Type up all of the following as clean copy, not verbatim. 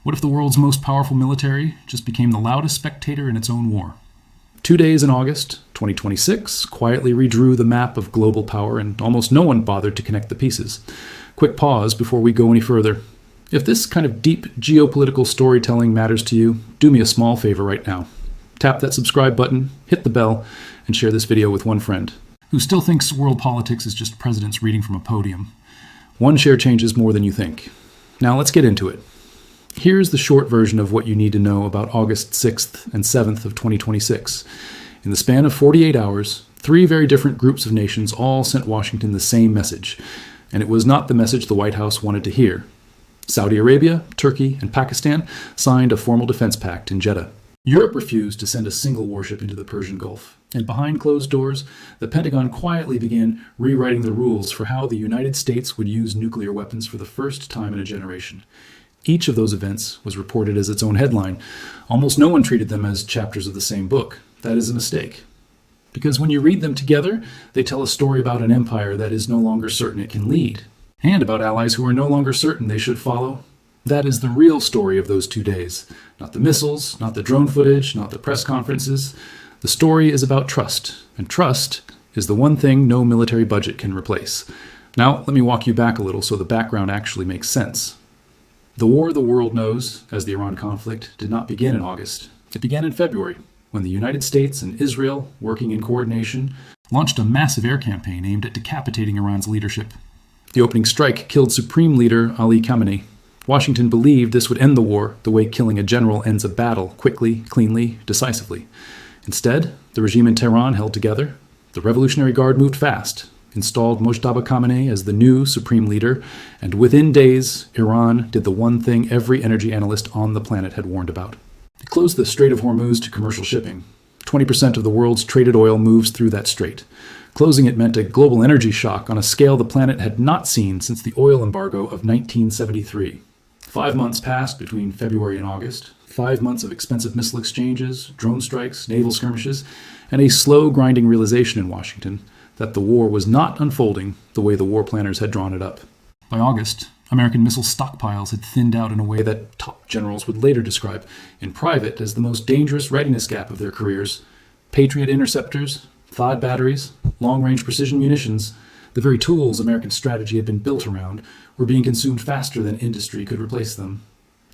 What if the world's most powerful military just became the loudest spectator in its own war? 2 days in August 2026 quietly redrew the map of global power, and almost no one bothered to connect the pieces. Quick pause before we go any further. If this kind of deep geopolitical storytelling matters to you, do me a small favor right now. Tap that subscribe button, hit the bell, and share this video with one friend who still thinks world politics is just presidents reading from a podium. One share changes more than you think. Now let's get into it. Here's the short version of what you need to know about August 6th and 7th of 2026. In the span of 48 hours, 3 very different groups of nations all sent Washington the same message, and it was not the message the White House wanted to hear. Saudi Arabia, Turkey, and Pakistan signed a formal defense pact in Jeddah. Europe refused to send a single warship into the Persian Gulf, and behind closed doors, the Pentagon quietly began rewriting the rules for how the United States would use nuclear weapons for the first time in a generation. Each of those events was reported as its own headline. Almost no one treated them as chapters of the same book. That is a mistake. Because when you read them together, they tell a story about an empire that is no longer certain it can lead, and about allies who are no longer certain they should follow. That is the real story of those 2 days. Not the missiles, not the drone footage, not the press conferences. The story is about trust, and trust is the one thing no military budget can replace. Now, let me walk you back a little so the background actually makes sense. The war the world knows as the Iran conflict did not begin in August. It began in February, when the United States and Israel, working in coordination, launched a massive air campaign aimed at decapitating Iran's leadership. The opening strike killed Supreme Leader Ali Khamenei. Washington believed this would end the war the way killing a general ends a battle, quickly, cleanly, decisively. Instead, the regime in Tehran held together. The Revolutionary Guard moved fast, installed Mojtaba Khamenei as the new supreme leader, and within days, Iran did the one thing every energy analyst on the planet had warned about. They closed the Strait of Hormuz to commercial shipping. 20% of the world's traded oil moves through that strait. Closing it meant a global energy shock on a scale the planet had not seen since the oil embargo of 1973. 5 months passed between February and August. 5 months of expensive missile exchanges, drone strikes, naval skirmishes, and a slow grinding realization in Washington that the war was not unfolding the way the war planners had drawn it up. By August, American missile stockpiles had thinned out in a way that top generals would later describe in private as the most dangerous readiness gap of their careers. Patriot interceptors, THAAD batteries, long-range precision munitions, the very tools American strategy had been built around, were being consumed faster than industry could replace them.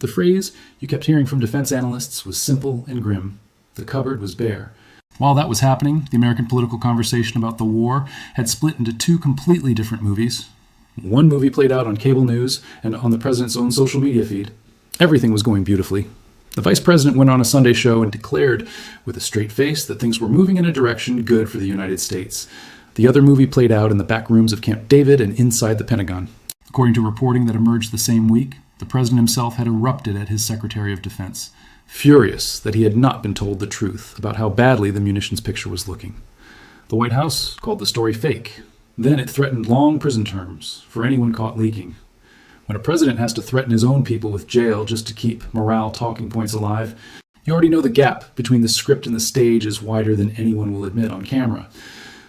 The phrase you kept hearing from defense analysts was simple and grim. The cupboard was bare. While that was happening, the American political conversation about the war had split into 2 completely different movies. One movie played out on cable news and on the president's own social media feed. Everything was going beautifully. The vice president went on a Sunday show and declared with a straight face that things were moving in a direction good for the United States. The other movie played out in the back rooms of Camp David and inside the Pentagon. According to reporting that emerged the same week, the president himself had erupted at his Secretary of Defense, furious that he had not been told the truth about how badly the munitions picture was looking. The White House called the story fake. Then it threatened long prison terms for anyone caught leaking. When a president has to threaten his own people with jail just to keep morale talking points alive, you already know the gap between the script and the stage is wider than anyone will admit on camera.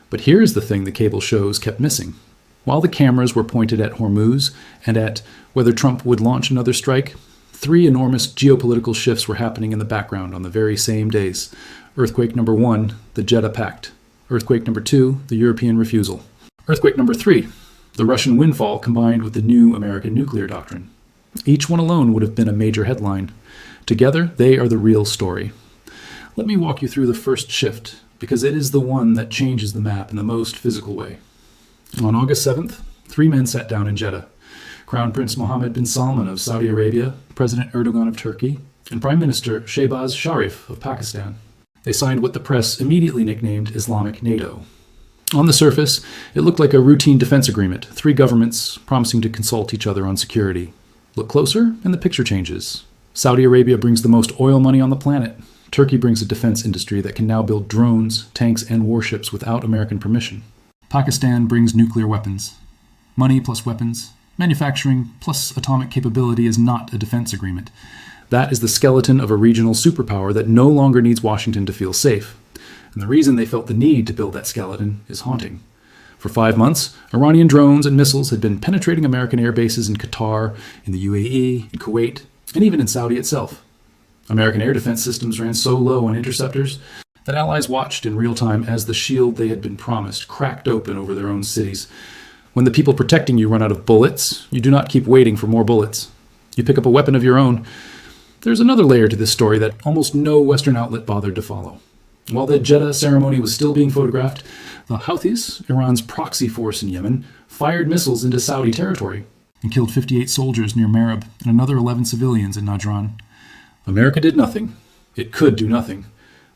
But here's the thing the cable shows kept missing. While the cameras were pointed at Hormuz and at whether Trump would launch another strike, 3 enormous geopolitical shifts were happening in the background on the very same days. Earthquake number 1, the Jeddah Pact. Earthquake number 2, the European refusal. Earthquake number 3, the Russian windfall combined with the new American nuclear doctrine. Each one alone would have been a major headline. Together, they are the real story. Let me walk you through the first shift, because it is the one that changes the map in the most physical way. On August 7th, 3 men sat down in Jeddah. Crown Prince Mohammed bin Salman of Saudi Arabia, President Erdogan of Turkey, and Prime Minister Shehbaz Sharif of Pakistan. They signed what the press immediately nicknamed Islamic NATO. On the surface, it looked like a routine defense agreement, 3 governments promising to consult each other on security. Look closer, and the picture changes. Saudi Arabia brings the most oil money on the planet. Turkey brings a defense industry that can now build drones, tanks, and warships without American permission. Pakistan brings nuclear weapons. Money plus weapons. Manufacturing plus atomic capability is not a defense agreement. That is the skeleton of a regional superpower that no longer needs Washington to feel safe. And the reason they felt the need to build that skeleton is haunting. For 5 months, Iranian drones and missiles had been penetrating American air bases in Qatar, in the UAE, in Kuwait, and even in Saudi itself. American air defense systems ran so low on interceptors that allies watched in real time as the shield they had been promised cracked open over their own cities. When the people protecting you run out of bullets, you do not keep waiting for more bullets. You pick up a weapon of your own. There's another layer to this story that almost no Western outlet bothered to follow. While the Jeddah ceremony was still being photographed, the Houthis, Iran's proxy force in Yemen, fired missiles into Saudi territory and killed 58 soldiers near Marib and another 11 civilians in Najran. America did nothing. It could do nothing.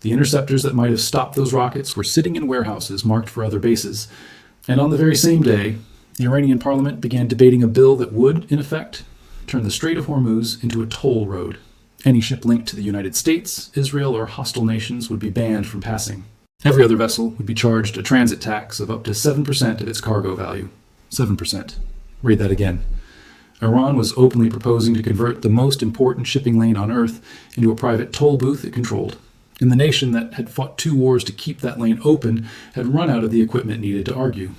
The interceptors that might have stopped those rockets were sitting in warehouses marked for other bases. And on the very same day, the Iranian parliament began debating a bill that would, in effect, turn the Strait of Hormuz into a toll road. Any ship linked to the United States, Israel, or hostile nations would be banned from passing. Every other vessel would be charged a transit tax of up to 7% of its cargo value. 7%. Read that again. Iran was openly proposing to convert the most important shipping lane on Earth into a private toll booth it controlled. And the nation that had fought 2 wars to keep that lane open had run out of the equipment needed to argue.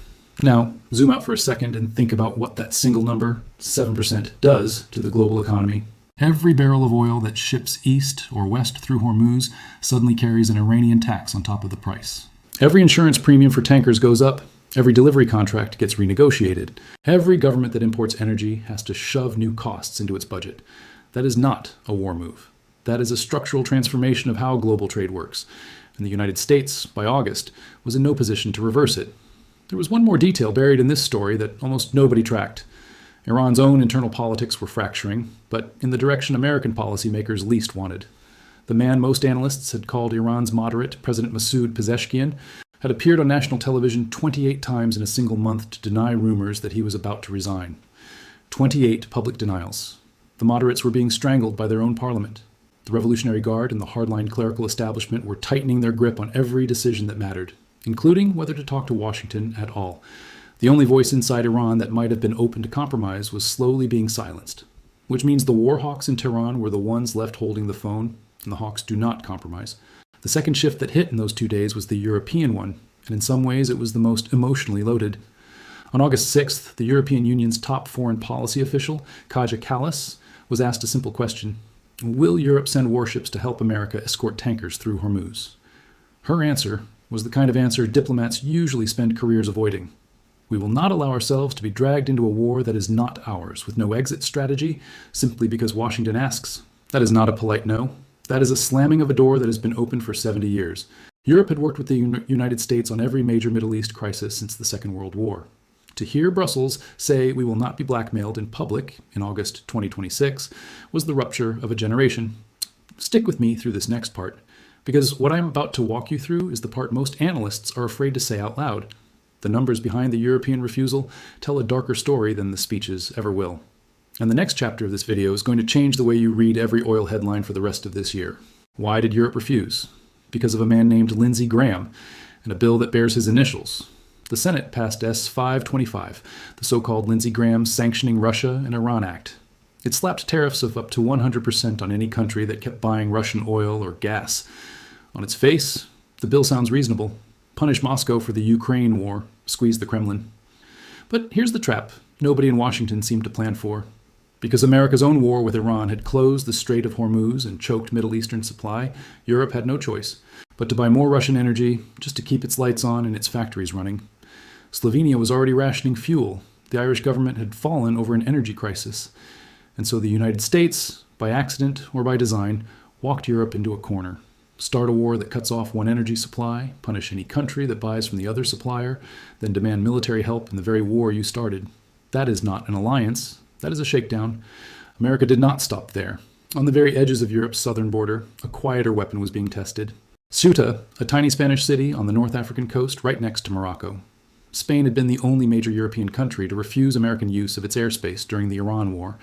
Now, zoom out for a second and think about what that single number, 7%, does to the global economy. Every barrel of oil that ships east or west through Hormuz suddenly carries an Iranian tax on top of the price. Every insurance premium for tankers goes up. Every delivery contract gets renegotiated. Every government that imports energy has to shove new costs into its budget. That is not a war move. That is a structural transformation of how global trade works. And the United States, by August, was in no position to reverse it. There was one more detail buried in this story that almost nobody tracked. Iran's own internal politics were fracturing, but in the direction American policymakers least wanted. The man most analysts had called Iran's moderate, President Masoud Pezeshkian, had appeared on national television 28 times in a single month to deny rumors that he was about to resign. 28 public denials. The moderates were being strangled by their own parliament. The Revolutionary Guard and the hardline clerical establishment were tightening their grip on every decision that mattered, including whether to talk to Washington at all. The only voice inside Iran that might have been open to compromise was slowly being silenced, which means the war hawks in Tehran were the ones left holding the phone, and the hawks do not compromise. The second shift that hit in those 2 days was the European one, and in some ways it was the most emotionally loaded. On August 6th, the European Union's top foreign policy official, Kaja Kallas, was asked a simple question: will Europe send warships to help America escort tankers through Hormuz? Her answer was the kind of answer diplomats usually spend careers avoiding. We will not allow ourselves to be dragged into a war that is not ours, with no exit strategy, simply because Washington asks. That is not a polite no. That is a slamming of a door that has been open for 70 years. Europe had worked with the United States on every major Middle East crisis since the Second World War. To hear Brussels say we will not be blackmailed in public in August 2026 was the rupture of a generation. Stick with me through this next part, because what I'm about to walk you through is the part most analysts are afraid to say out loud. The numbers behind the European refusal tell a darker story than the speeches ever will. And the next chapter of this video is going to change the way you read every oil headline for the rest of this year. Why did Europe refuse? Because of a man named Lindsey Graham and a bill that bears his initials. The Senate passed S-525, the so-called Lindsey Graham Sanctioning Russia and Iran Act. It slapped tariffs of up to 100% on any country that kept buying Russian oil or gas. On its face, the bill sounds reasonable. Punish Moscow for the Ukraine war, squeeze the Kremlin. But here's the trap nobody in Washington seemed to plan for. Because America's own war with Iran had closed the Strait of Hormuz and choked Middle Eastern supply, Europe had no choice but to buy more Russian energy just to keep its lights on and its factories running. Slovenia was already rationing fuel. The Irish government had fallen over an energy crisis. And so the United States, by accident or by design, walked Europe into a corner. Start a war that cuts off one energy supply, punish any country that buys from the other supplier, then demand military help in the very war you started. That is not an alliance. That is a shakedown. America did not stop there. On the very edges of Europe's southern border, a quieter weapon was being tested. Ceuta, a tiny Spanish city on the North African coast right next to Morocco. Spain had been the only major European country to refuse American use of its airspace during the Iran War.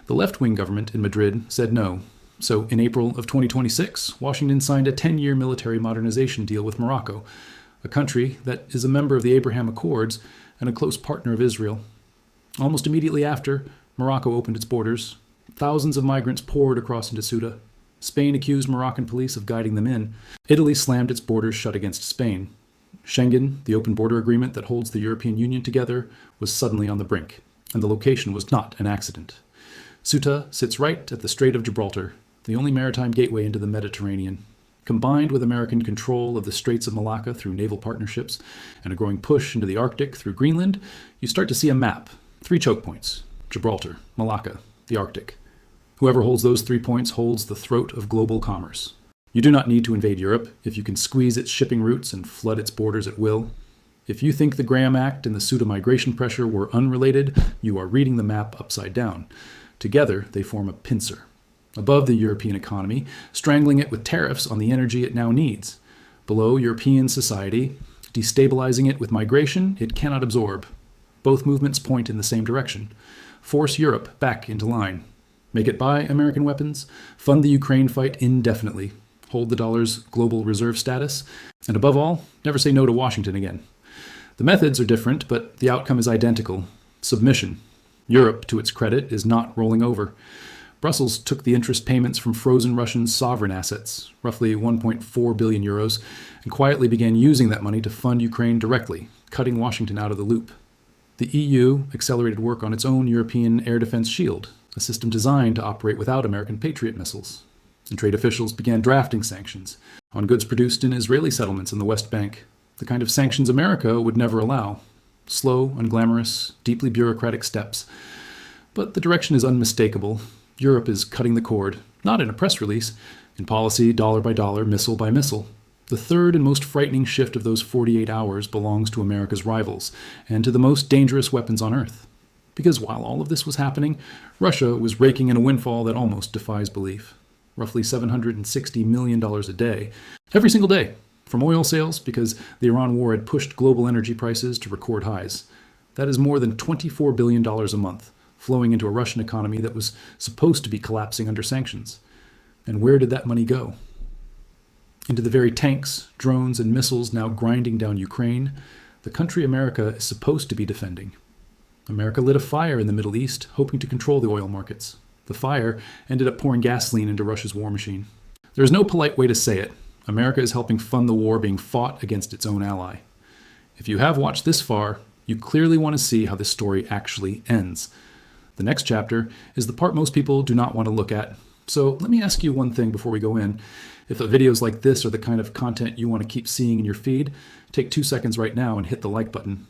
The left-wing government in Madrid said no. So in April of 2026, Washington signed a 10-year military modernization deal with Morocco, a country that is a member of the Abraham Accords and a close partner of Israel. Almost immediately after, Morocco opened its borders. Thousands of migrants poured across into Ceuta. Spain accused Moroccan police of guiding them in. Italy slammed its borders shut against Spain. Schengen, the open border agreement that holds the European Union together, was suddenly on the brink, and the location was not an accident. Ceuta sits right at the Strait of Gibraltar, the only maritime gateway into the Mediterranean. Combined with American control of the Straits of Malacca through naval partnerships and a growing push into the Arctic through Greenland, you start to see a map. 3 choke points: Gibraltar, Malacca, the Arctic. Whoever holds those 3 points holds the throat of global commerce. You do not need to invade Europe if you can squeeze its shipping routes and flood its borders at will. If you think the Graham Act and the Ceuta migration pressure were unrelated, you are reading the map upside down. Together, they form a pincer. Above the European economy, strangling it with tariffs on the energy it now needs. Below European society, destabilizing it with migration it cannot absorb. Both movements point in the same direction. Force Europe back into line. Make it buy American weapons, fund the Ukraine fight indefinitely, hold the dollar's global reserve status, and above all, never say no to Washington again. The methods are different, but the outcome is identical: submission. Europe, to its credit, is not rolling over. Brussels took the interest payments from frozen Russian sovereign assets, roughly 1.4 billion euros, and quietly began using that money to fund Ukraine directly, cutting Washington out of the loop. The EU accelerated work on its own European air defense shield, a system designed to operate without American Patriot missiles. And trade officials began drafting sanctions on goods produced in Israeli settlements in the West Bank, the kind of sanctions America would never allow. Slow, unglamorous, deeply bureaucratic steps. But the direction is unmistakable. Europe is cutting the cord, not in a press release, in policy, dollar by dollar, missile by missile. The third and most frightening shift of those 48 hours belongs to America's rivals, and to the most dangerous weapons on Earth. Because while all of this was happening, Russia was raking in a windfall that almost defies belief. Roughly $760 million a day, every single day, from oil sales, because the Iran war had pushed global energy prices to record highs. That is more than $24 billion a month, flowing into a Russian economy that was supposed to be collapsing under sanctions. And where did that money go? Into the very tanks, drones, and missiles now grinding down Ukraine, the country America is supposed to be defending. America lit a fire in the Middle East, hoping to control the oil markets. The fire ended up pouring gasoline into Russia's war machine. There is no polite way to say it. America is helping fund the war being fought against its own ally. If you have watched this far, you clearly want to see how this story actually ends. The next chapter is the part most people do not want to look at. So let me ask you one thing before we go in. If videos like this are the kind of content you want to keep seeing in your feed, take 2 seconds right now and hit the like button.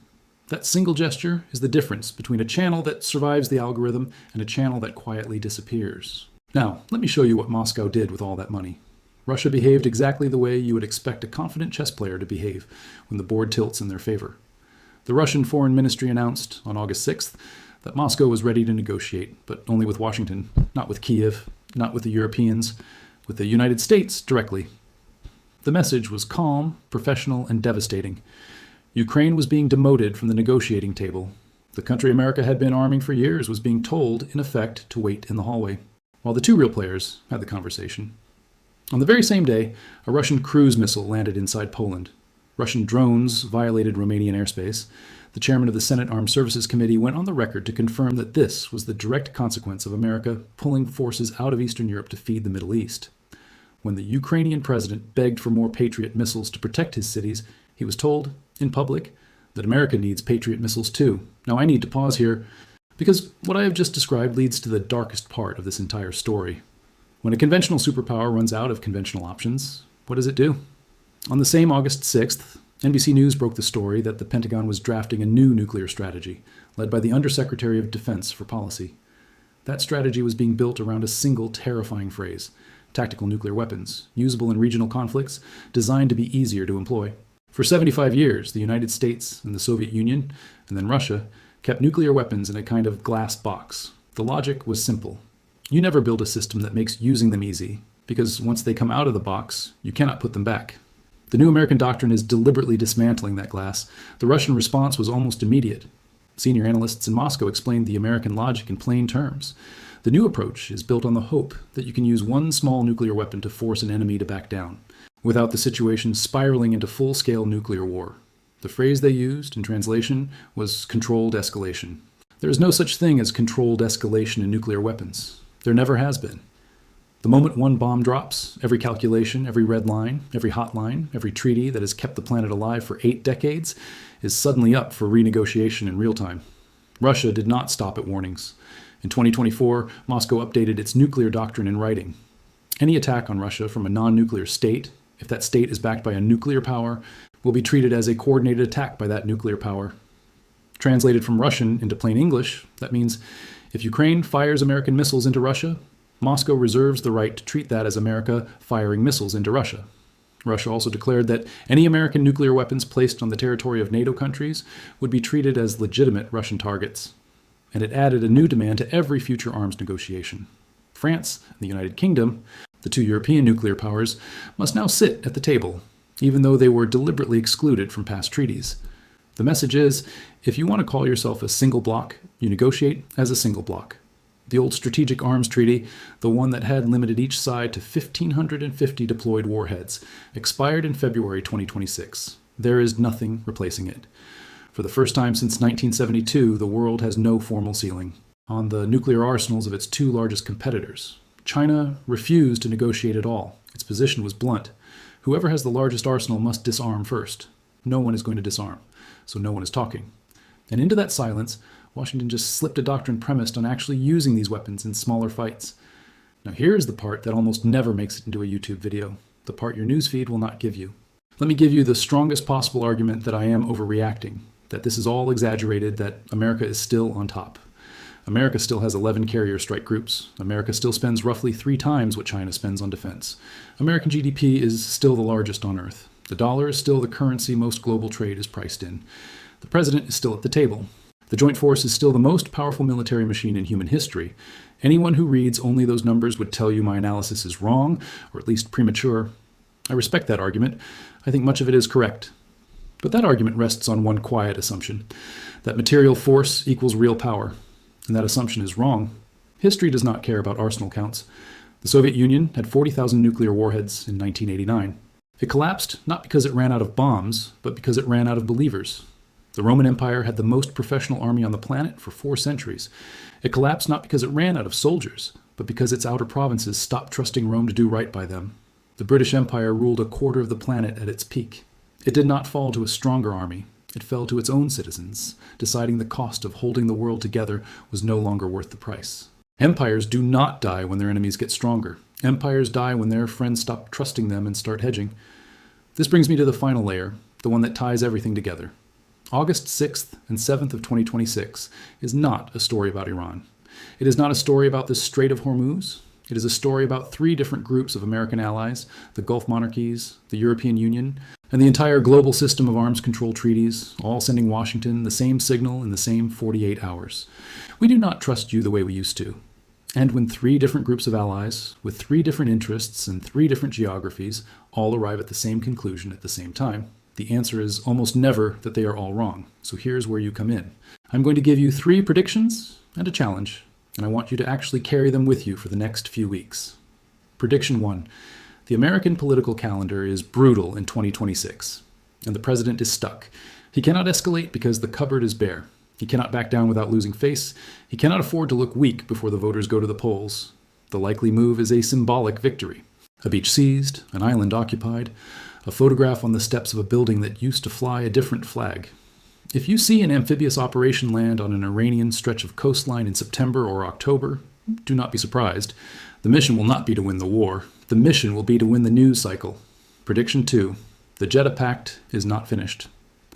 That single gesture is the difference between a channel that survives the algorithm and a channel that quietly disappears. Now, let me show you what Moscow did with all that money. Russia behaved exactly the way you would expect a confident chess player to behave when the board tilts in their favor. The Russian Foreign Ministry announced on August 6th that Moscow was ready to negotiate, but only with Washington, not with Kiev, not with the Europeans, with the United States directly. The message was calm, professional, and devastating. Ukraine was being demoted from the negotiating table. The country America had been arming for years was being told, in effect, to wait in the hallway, while the two real players had the conversation. On the very same day, a Russian cruise missile landed inside Poland. Russian drones violated Romanian airspace. The chairman of the Senate Armed Services Committee went on the record to confirm that this was the direct consequence of America pulling forces out of Eastern Europe to feed the Middle East. When the Ukrainian president begged for more Patriot missiles to protect his cities, he was told, in public, that America needs Patriot missiles too. Now I need to pause here, because what I have just described leads to the darkest part of this entire story. When a conventional superpower runs out of conventional options, what does it do? On the same August 6th, NBC News broke the story that the Pentagon was drafting a new nuclear strategy, led by the Undersecretary of Defense for Policy. That strategy was being built around a single terrifying phrase: tactical nuclear weapons, usable in regional conflicts, designed to be easier to employ. For 75 years, the United States and the Soviet Union, and then Russia, kept nuclear weapons in a kind of glass box. The logic was simple. You never build a system that makes using them easy, because once they come out of the box, you cannot put them back. The new American doctrine is deliberately dismantling that glass. The Russian response was almost immediate. Senior analysts in Moscow explained the American logic in plain terms. The new approach is built on the hope that you can use one small nuclear weapon to force an enemy to back down, without the situation spiraling into full-scale nuclear war. The phrase they used, in translation, was controlled escalation. There is no such thing as controlled escalation in nuclear weapons. There never has been. The moment one bomb drops, every calculation, every red line, every hotline, every treaty that has kept the planet alive for 8 decades is suddenly up for renegotiation in real time. Russia did not stop at warnings. In 2024, Moscow updated its nuclear doctrine in writing. Any attack on Russia from a non-nuclear state, if that state is backed by a nuclear power, will be treated as a coordinated attack by that nuclear power. Translated from Russian into plain English, that means if Ukraine fires American missiles into Russia, Moscow reserves the right to treat that as America firing missiles into Russia. Russia also declared that any American nuclear weapons placed on the territory of NATO countries would be treated as legitimate Russian targets. And it added a new demand to every future arms negotiation. France and the United Kingdom, the two European nuclear powers, must now sit at the table, even though they were deliberately excluded from past treaties. The message is, if you want to call yourself a single bloc, you negotiate as a single bloc. The old Strategic Arms Treaty, the one that had limited each side to 1,550 deployed warheads, expired in February 2026. There is nothing replacing it. For the first time since 1972, the world has no formal ceiling on the nuclear arsenals of its two largest competitors. China refused to negotiate at all. Its position was blunt. Whoever has the largest arsenal must disarm first. No one is going to disarm, so no one is talking. And into that silence, Washington just slipped a doctrine premised on actually using these weapons in smaller fights. Now here's the part that almost never makes it into a YouTube video, the part your newsfeed will not give you. Let me give you the strongest possible argument that I am overreacting, that this is all exaggerated, that America is still on top. America still has 11 carrier strike groups. America still spends roughly 3 times what China spends on defense. American GDP is still the largest on Earth. The dollar is still the currency most global trade is priced in. The president is still at the table. The Joint Force is still the most powerful military machine in human history. Anyone who reads only those numbers would tell you my analysis is wrong, or at least premature. I respect that argument. I think much of it is correct. But that argument rests on one quiet assumption, that material force equals real power. And that assumption is wrong. History does not care about arsenal counts. The Soviet Union had 40,000 nuclear warheads in 1989. It collapsed not because it ran out of bombs, but because it ran out of believers. The Roman Empire had the most professional army on the planet for 4 centuries. It collapsed not because it ran out of soldiers, but because its outer provinces stopped trusting Rome to do right by them. The British Empire ruled a quarter of the planet at its peak. It did not fall to a stronger army. It fell to its own citizens, deciding the cost of holding the world together was no longer worth the price. Empires do not die when their enemies get stronger. Empires die when their friends stop trusting them and start hedging. This brings me to the final layer, the one that ties everything together. August 6th and 7th of 2026 is not a story about Iran. It is not a story about the Strait of Hormuz. It is a story about 3 different groups of American allies, the Gulf monarchies, the European Union, and the entire global system of arms control treaties, all sending Washington the same signal in the same 48 hours. We do not trust you the way we used to. And when 3 different groups of allies, with 3 different interests and 3 different geographies, all arrive at the same conclusion at the same time, the answer is almost never that they are all wrong. So here's where you come in. I'm going to give you 3 predictions and a challenge, and I want you to actually carry them with you for the next few weeks. Prediction 1. The American political calendar is brutal in 2026, and the president is stuck. He cannot escalate because the cupboard is bare. He cannot back down without losing face. He cannot afford to look weak before the voters go to the polls. The likely move is a symbolic victory. A beach seized, an island occupied, a photograph on the steps of a building that used to fly a different flag. If you see an amphibious operation land on an Iranian stretch of coastline in September or October, do not be surprised. The mission will not be to win the war. The mission will be to win the news cycle. Prediction 2. The Jeddah Pact is not finished.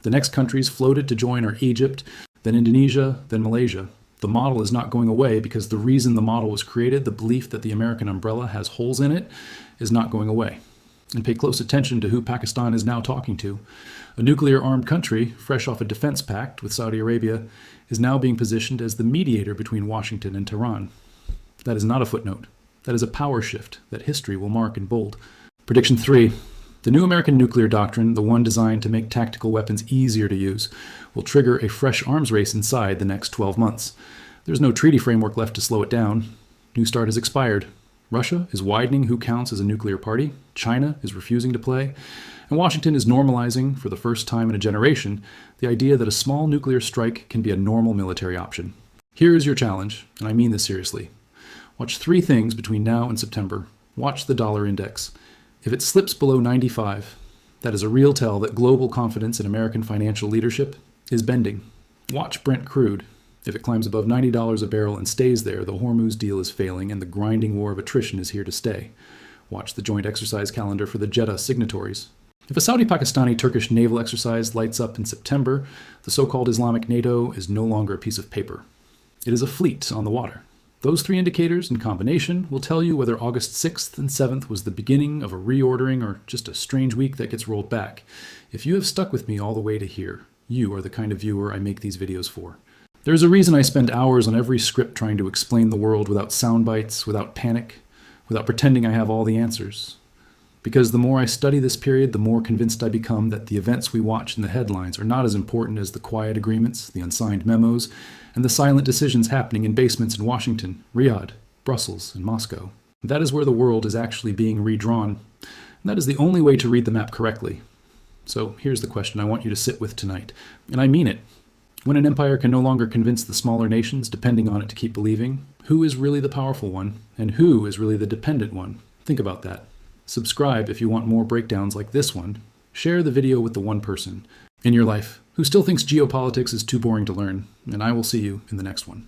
The next countries floated to join are Egypt, then Indonesia, then Malaysia. The model is not going away because the reason the model was created, the belief that the American umbrella has holes in it, is not going away. And pay close attention to who Pakistan is now talking to. A nuclear-armed country, fresh off a defense pact with Saudi Arabia, is now being positioned as the mediator between Washington and Tehran. That is not a footnote. That is a power shift that history will mark in bold. Prediction 3. The new American nuclear doctrine, the one designed to make tactical weapons easier to use, will trigger a fresh arms race inside the next 12 months. There's no treaty framework left to slow it down. New START has expired. Russia is widening who counts as a nuclear party. China is refusing to play. And Washington is normalizing, for the first time in a generation, the idea that a small nuclear strike can be a normal military option. Here is your challenge, and I mean this seriously. Watch 3 things between now and September. Watch the dollar index. If it slips below 95, that is a real tell that global confidence in American financial leadership is bending. Watch Brent crude. If it climbs above $90 a barrel and stays there, the Hormuz deal is failing and the grinding war of attrition is here to stay. Watch the joint exercise calendar for the Jeddah signatories. If a Saudi-Pakistani-Turkish naval exercise lights up in September, the so-called Islamic NATO is no longer a piece of paper. It is a fleet on the water. Those three indicators in combination will tell you whether August 6th and 7th was the beginning of a reordering or just a strange week that gets rolled back. If you have stuck with me all the way to here, you are the kind of viewer I make these videos for. There's a reason I spend hours on every script trying to explain the world without sound bites, without panic, without pretending I have all the answers. Because the more I study this period, the more convinced I become that the events we watch in the headlines are not as important as the quiet agreements, the unsigned memos, and the silent decisions happening in basements in Washington, Riyadh, Brussels, and Moscow. That is where the world is actually being redrawn. And that is the only way to read the map correctly. So here's the question I want you to sit with tonight. And I mean it. When an empire can no longer convince the smaller nations depending on it to keep believing, who is really the powerful one, and who is really the dependent one? Think about that. Subscribe if you want more breakdowns like this one. Share the video with the one person in your life who still thinks geopolitics is too boring to learn, and I will see you in the next one.